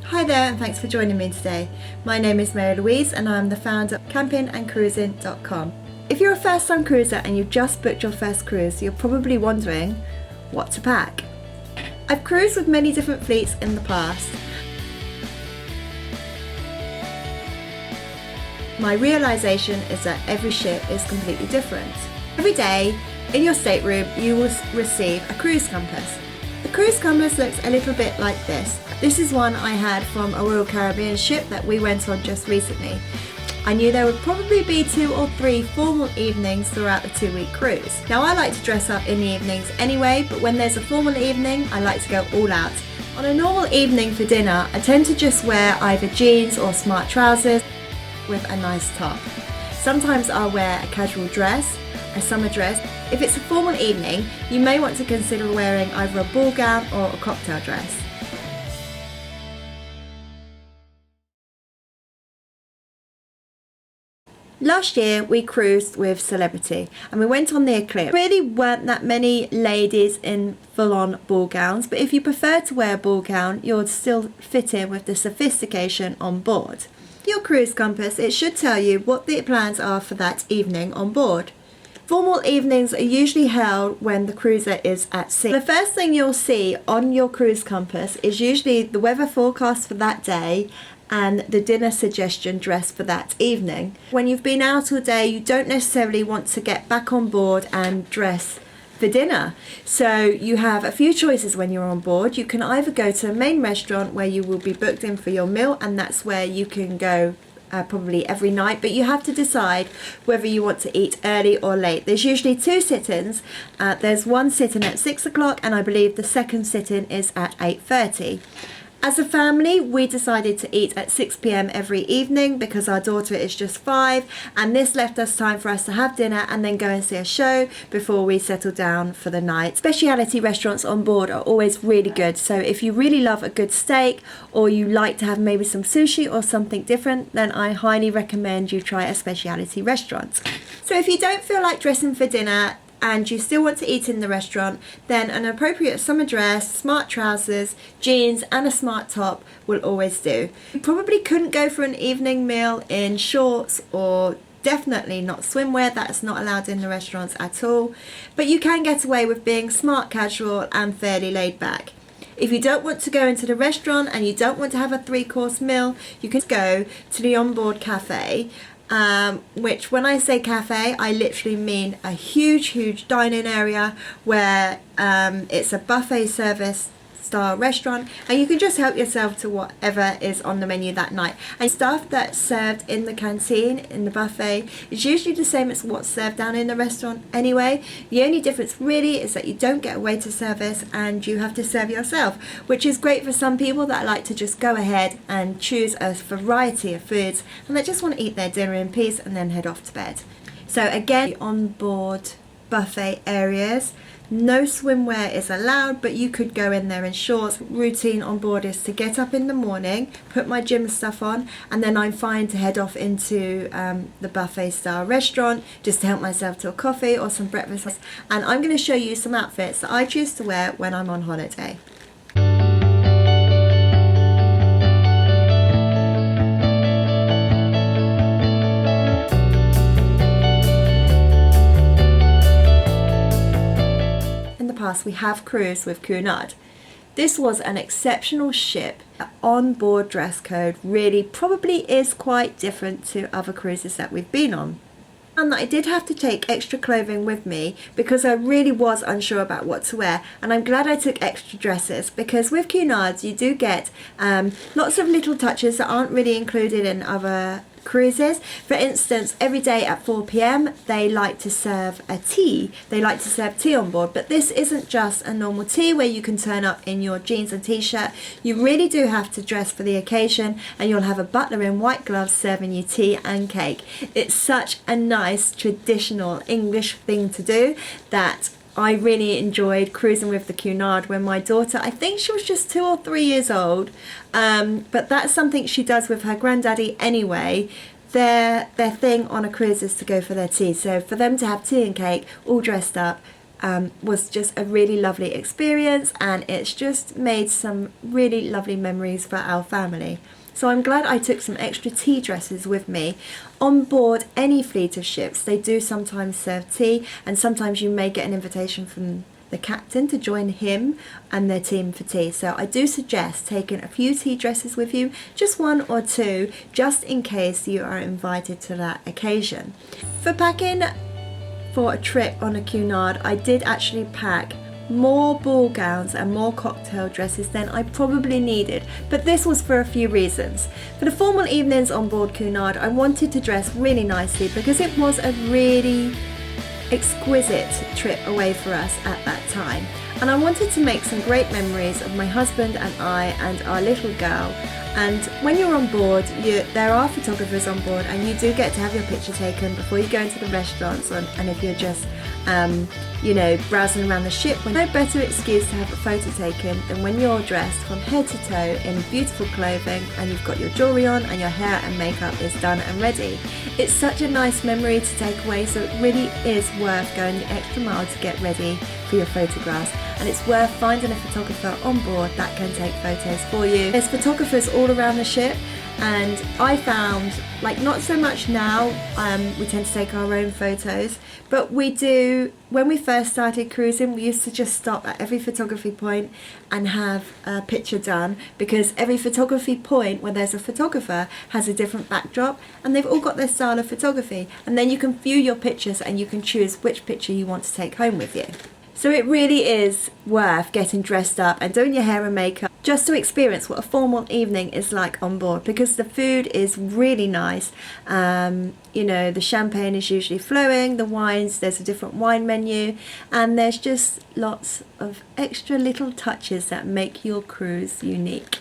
Hi there and thanks for joining me today. My name is Mary Louise and I'm the founder of campingandcruising.com. If you're a first time cruiser and you've just booked your first cruise, you're probably wondering what to pack. I've cruised with many different fleets in the past. My realisation is that every ship is completely different. Every day in your stateroom you will receive a cruise compass. The cruise compass looks a little bit like this. This is one I had from a Royal Caribbean ship that we went on just recently. I knew there would probably be 2 or 3 formal evenings throughout the 2-week cruise. Now I like to dress up in the evenings anyway, but when there's a formal evening, I like to go all out. On a normal evening for dinner, I tend to just wear either jeans or smart trousers with a nice top. Sometimes I'll wear a casual dress, a summer dress. If it's a formal evening, you may want to consider wearing either a ball gown or a cocktail dress. Last year we cruised with Celebrity and we went on the Eclipse. There really weren't that many ladies in full-on ball gowns, but if you prefer to wear a ball gown, you'll still fit in with the sophistication on board. Your cruise compass, it should tell you what the plans are for that evening on board. Formal evenings are usually held when the cruiser is at sea. The first thing you'll see on your cruise compass is usually the weather forecast for that day and the dinner suggestion dress for that evening. When you've been out all day, you don't necessarily want to get back on board and dress for dinner. So you have a few choices when you're on board. You can either go to a main restaurant where you will be booked in for your meal, and that's where you can go probably every night, but you have to decide whether you want to eat early or late. There's usually 2 sit-ins. There's one sit-in at 6 o'clock and I believe the second sit-in is at 8:30. As a family, we decided to eat at 6 p.m. every evening because our daughter is just 5, and this left us time for us to have dinner and then go and see a show before we settle down for the night. Specialty restaurants on board are always really good, so if you really love a good steak or you like to have maybe some sushi or something different, then I highly recommend you try a specialty restaurant. So if you don't feel like dressing for dinner and you still want to eat in the restaurant, then an appropriate summer dress, smart trousers, jeans and a smart top will always do. You probably couldn't go for an evening meal in shorts or definitely not swimwear. That's not allowed in the restaurants at all, but you can get away with being smart casual and fairly laid back. If you don't want to go into the restaurant and you don't want to have a 3-course meal, you can go to the onboard cafe, which when I say cafe, I literally mean a huge dining area where it's a buffet service style restaurant, and you can just help yourself to whatever is on the menu that night. And stuff that's served in the canteen, in the buffet, is usually the same as what's served down in the restaurant anyway. The only difference really is that you don't get a waiter service and you have to serve yourself, which is great for some people that like to just go ahead and choose a variety of foods and they just want to eat their dinner in peace and then head off to bed. So again, on board buffet areas, no swimwear is allowed, but you could go in there in shorts. Routine on board is to get up in the morning, put my gym stuff on, and then I'm fine to head off into the buffet style restaurant just to help myself to a coffee or some breakfast. And I'm going to show you some outfits that I choose to wear when I'm on holiday. We have cruised with Cunard. This was an exceptional ship. The on-board dress code really probably is quite different to other cruises that we've been on. And I did have to take extra clothing with me because I really was unsure about what to wear, and I'm glad I took extra dresses because with Cunard you do get lots of little touches that aren't really included in other cruises. For instance, every day at 4 p.m. they like to serve a tea. They like to serve tea on board, but this isn't just a normal tea where you can turn up in your jeans and t-shirt. You really do have to dress for the occasion, and you'll have a butler in white gloves serving you tea and cake. It's such a nice traditional English thing to do that I really enjoyed cruising with the Cunard when my daughter, I think she was just 2 or 3 years old, but that's something she does with her granddaddy anyway. Their thing on a cruise is to go for their tea, so for them to have tea and cake all dressed up was just a really lovely experience, and it's just made some really lovely memories for our family. So I'm glad I took some extra tea dresses with me. On board any fleet of ships, they do sometimes serve tea, and sometimes you may get an invitation from the captain to join him and their team for tea. So I do suggest taking a few tea dresses with you, just one or two, just in case you are invited to that occasion. For packing for a trip on a Cunard, I did actually pack more ball gowns and more cocktail dresses than I probably needed, but this was for a few reasons. For the formal evenings on board Cunard, I wanted to dress really nicely because it was a really exquisite trip away for us at that time, and I wanted to make some great memories of my husband and I and our little girl. And when you're on board, there are photographers on board, and you do get to have your picture taken before you go into the restaurants, and if you're just browsing around the ship, no better excuse to have a photo taken than when you're dressed from head to toe in beautiful clothing and you've got your jewellery on and your hair and makeup is done and ready. It's such a nice memory to take away, so it really is worth going the extra mile to get ready for your photographs, and it's worth finding a photographer on board that can take photos for you. There's photographers all around the ship, and I found, like, not so much now, we tend to take our own photos, but we do, when we first started cruising, we used to just stop at every photography point and have a picture done, because every photography point where there's a photographer has a different backdrop, and they've all got their style of photography, and then you can view your pictures and you can choose which picture you want to take home with you. So it really is worth getting dressed up and doing your hair and makeup just to experience what a formal evening is like on board, because the food is really nice. The champagne is usually flowing, the wines, there's a different wine menu, and there's just lots of extra little touches that make your cruise unique.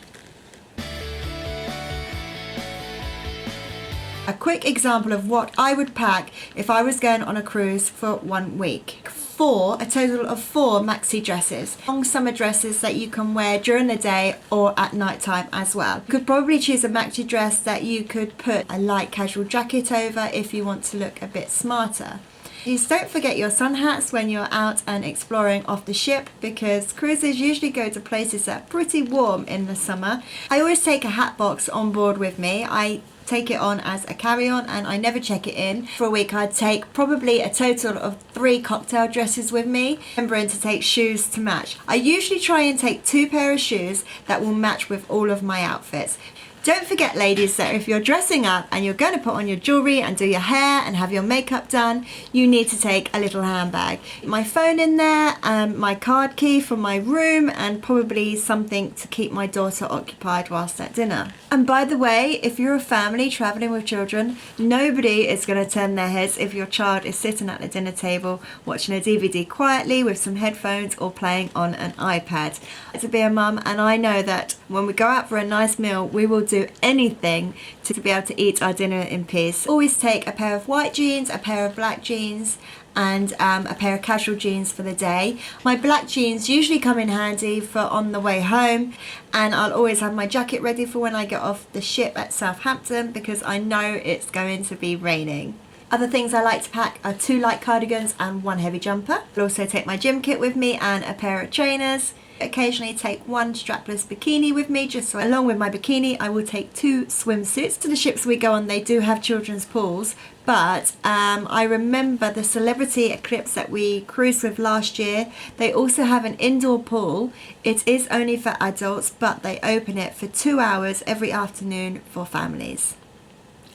A quick example of what I would pack if I was going on a cruise for 1 week. A total of 4 maxi dresses, long summer dresses that you can wear during the day or at night time as well. You could probably choose a maxi dress that you could put a light casual jacket over if you want to look a bit smarter. Please don't forget your sun hats when you're out and exploring off the ship, because cruises usually go to places that are pretty warm in the summer. I always take a hat box on board with me. I take it on as a carry-on and I never check it in. For a week I'd take probably a total of 3 cocktail dresses with me, remembering to take shoes to match. I usually try and take 2 pairs of shoes that will match with all of my outfits. Don't forget, ladies, that if you're dressing up and you're going to put on your jewellery and do your hair and have your makeup done, you need to take a little handbag. My phone in there, my card key from my room, and probably something to keep my daughter occupied whilst at dinner. And by the way, if you're a family travelling with children, nobody is going to turn their heads if your child is sitting at the dinner table watching a DVD quietly with some headphones or playing on an iPad. To be a mum, and I know that when we go out for a nice meal, we will do anything to be able to eat our dinner in peace. Always take a pair of white jeans, a pair of black jeans, and a pair of casual jeans for the day. My black jeans usually come in handy for on the way home, and I'll always have my jacket ready for when I get off the ship at Southampton, because I know it's going to be raining. Other things I like to pack are 2 light cardigans and 1 heavy jumper. I'll also take my gym kit with me and a pair of trainers. Occasionally take 1 strapless bikini with me, just so along with my bikini I will take 2 swimsuits. To the ships we go on, they do have children's pools, but I remember the Celebrity Eclipse that we cruised with last year, they also have an indoor pool. It is only for adults, but they open it for 2 hours every afternoon for families.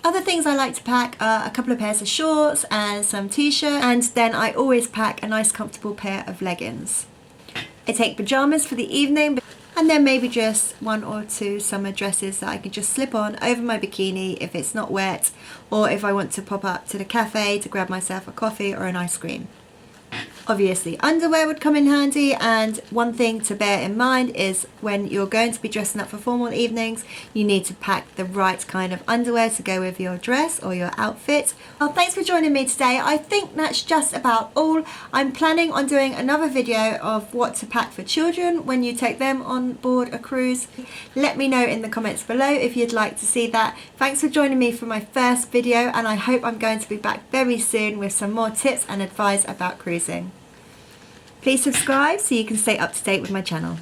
Other things I like to pack are a couple of pairs of shorts and some t-shirts, and then I always pack a nice comfortable pair of leggings. I take pyjamas for the evening, and then maybe just 1 or 2 summer dresses that I can just slip on over my bikini if it's not wet, or if I want to pop up to the cafe to grab myself a coffee or an ice cream. Obviously underwear would come in handy, and one thing to bear in mind is when you're going to be dressing up for formal evenings, you need to pack the right kind of underwear to go with your dress or your outfit. Well, thanks for joining me today. I think that's just about all. I'm planning on doing another video of what to pack for children when you take them on board a cruise. Let me know in the comments below if you'd like to see that. Thanks for joining me for my first video, and I hope I'm going to be back very soon with some more tips and advice about cruising. Please subscribe so you can stay up to date with my channel.